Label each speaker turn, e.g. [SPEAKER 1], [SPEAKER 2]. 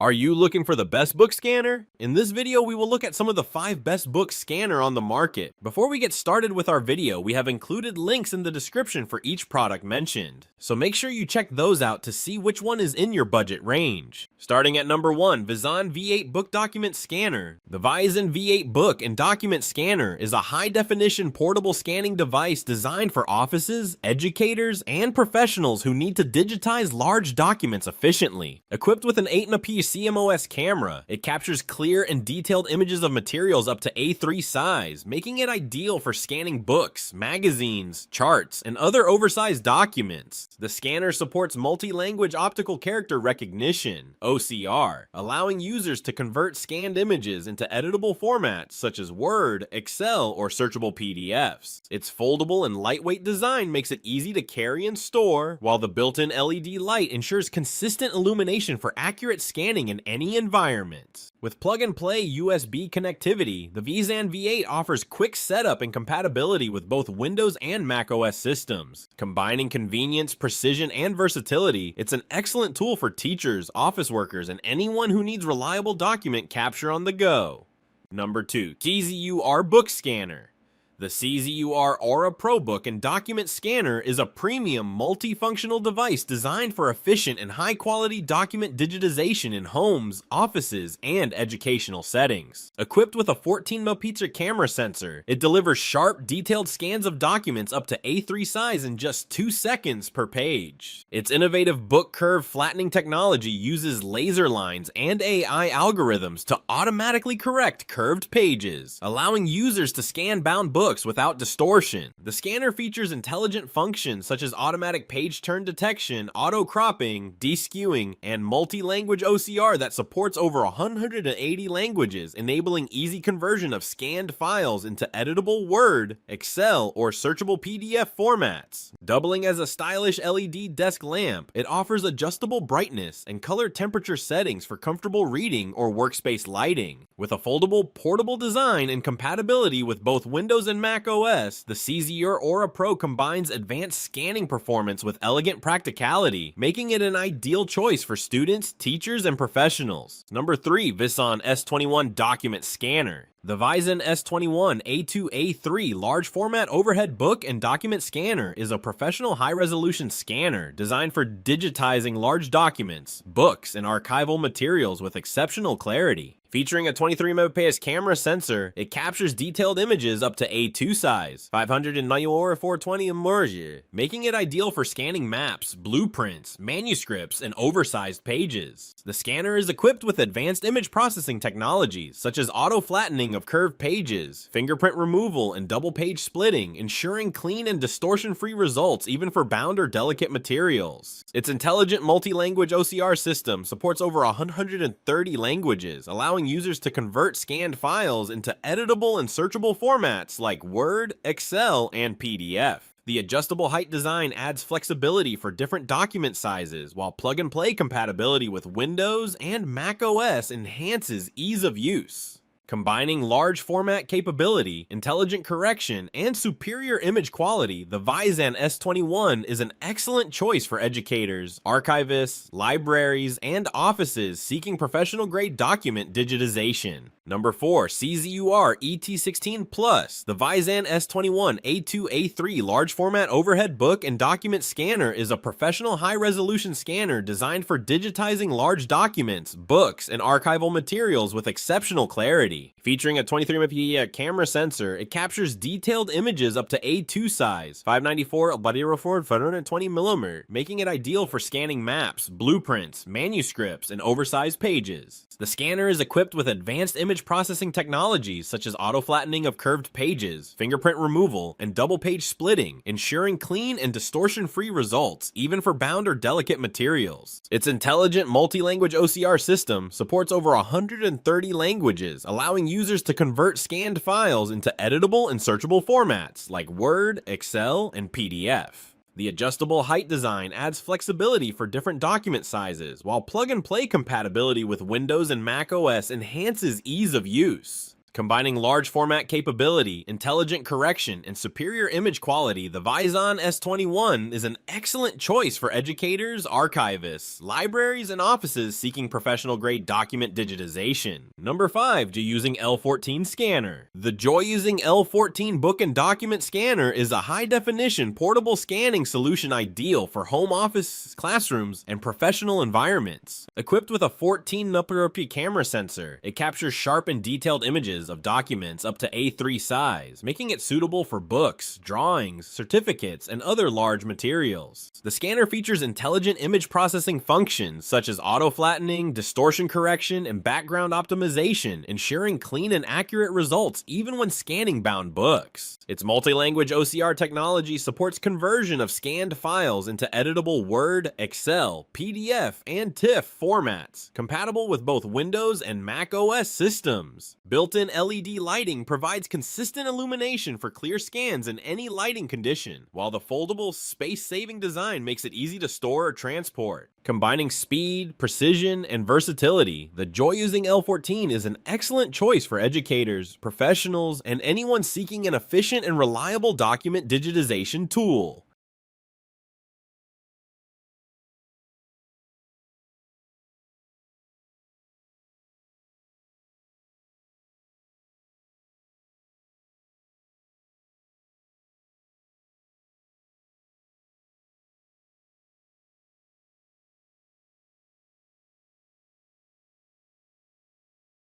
[SPEAKER 1] Are you looking for the best book scanner? In this video, we will look at some of the 5 best book scanner on the market. Before we get started with our video, we have included links in the description for each product mentioned. So make sure you check those out to see which one is in your budget range. Starting at number 1, Visan V8 Book Document Scanner. The Visan V8 Book and Document Scanner is a high-definition portable scanning device designed for offices, educators, and professionals who need to digitize large documents efficiently. Equipped with an 8-piece CMOS camera, it captures clear and detailed images of materials up to A3 size, making it ideal for scanning books, magazines, charts, and other oversized documents. The scanner supports multi-language optical character recognition, OCR, allowing users to convert scanned images into editable formats such as Word, Excel, or searchable PDFs. Its foldable and lightweight design makes it easy to carry and store, while the built-in LED light ensures consistent illumination for accurate scanning in any environment. With plug-and-play USB connectivity, the Visan V8 offers quick setup and compatibility with both Windows and macOS systems. Combining convenience, precision, and versatility, it's an excellent tool for teachers, office workers, and anyone who needs reliable document capture on the go. Number 2, CZUR Book Scanner. The CZUR Aura Pro Book and Document Scanner is a premium multifunctional device designed for efficient and high-quality document digitization in homes, offices, and educational settings. Equipped with a 14-megapixel camera sensor, it delivers sharp, detailed scans of documents up to A3 size in just 2 seconds per page. Its innovative book curve flattening technology uses laser lines and AI algorithms to automatically correct curved pages, allowing users to scan bound books without distortion. The scanner features intelligent functions such as automatic page turn detection, auto cropping, deskewing, and multi-language OCR that supports over 180 languages, enabling easy conversion of scanned files into editable Word, Excel, or searchable PDF formats. Doubling as a stylish LED desk lamp, it offers adjustable brightness and color temperature settings for comfortable reading or workspace lighting. With a foldable, portable design and compatibility with both Windows and macOS, the CZUR Aura Pro combines advanced scanning performance with elegant practicality, making it an ideal choice for students, teachers, and professionals. Number 3, Visan S21 Document Scanner. The Visan S21 A2A3 large format overhead book and document scanner is a professional high-resolution scanner designed for digitizing large documents, books, and archival materials with exceptional clarity. Featuring a 23-megapixel camera sensor, it captures detailed images up to A2 size, 590 or 420 immersion, making it ideal for scanning maps, blueprints, manuscripts, and oversized pages. The scanner is equipped with advanced image processing technologies such as auto-flattening of curved pages, fingerprint removal, and double-page splitting, ensuring clean and distortion-free results even for bound or delicate materials. Its intelligent multi-language OCR system supports over 130 languages, allowing users to convert scanned files into editable and searchable formats like Word, Excel, and PDF. The adjustable height design adds flexibility for different document sizes, while plug-and-play compatibility with Windows and macOS enhances ease of use. Combining large format capability, intelligent correction, and superior image quality, the Visan S21 is an excellent choice for educators, archivists, libraries, and offices seeking professional-grade document digitization. Number 4, CZUR ET16 Plus. The Visan S21 A2A3 large format overhead book and document scanner is a professional high-resolution scanner designed for digitizing large documents, books, and archival materials with exceptional clarity. Featuring a 23-megapixel camera sensor, it captures detailed images up to A2 size, 594 by 520 mm, making it ideal for scanning maps, blueprints, manuscripts, and oversized pages. The scanner is equipped with advanced image processing technologies such as auto-flattening of curved pages, fingerprint removal, and double-page splitting, ensuring clean and distortion-free results, even for bound or delicate materials. Its intelligent multi-language OCR system supports over 130 languages, allowing users to convert scanned files into editable and searchable formats like Word, Excel, and PDF. The adjustable height design adds flexibility for different document sizes, while plug-and-play compatibility with Windows and macOS enhances ease of use. Combining large format capability, intelligent correction, and superior image quality, the Visan S21 is an excellent choice for educators, archivists, libraries, and offices seeking professional-grade document digitization. Number 5. JOYUSING L14 Scanner. The JOYUSING L14 Book and Document Scanner is a high-definition portable scanning solution ideal for home office, classrooms, and professional environments. Equipped with a 14-megapixel camera sensor, it captures sharp and detailed images of documents up to A3 size, making it suitable for books, drawings, certificates, and other large materials. The scanner features intelligent image processing functions such as auto-flattening, distortion correction, and background optimization, ensuring clean and accurate results even when scanning bound books. Its multi-language OCR technology supports conversion of scanned files into editable Word, Excel, PDF, and TIFF formats, compatible with both Windows and Mac OS systems. Built-in LED lighting provides consistent illumination for clear scans in any lighting condition, while the foldable, space-saving design makes it easy to store or transport. Combining speed, precision, and versatility, the JOYUSING L14 is an excellent choice for educators, professionals, and anyone seeking an efficient and reliable document digitization tool.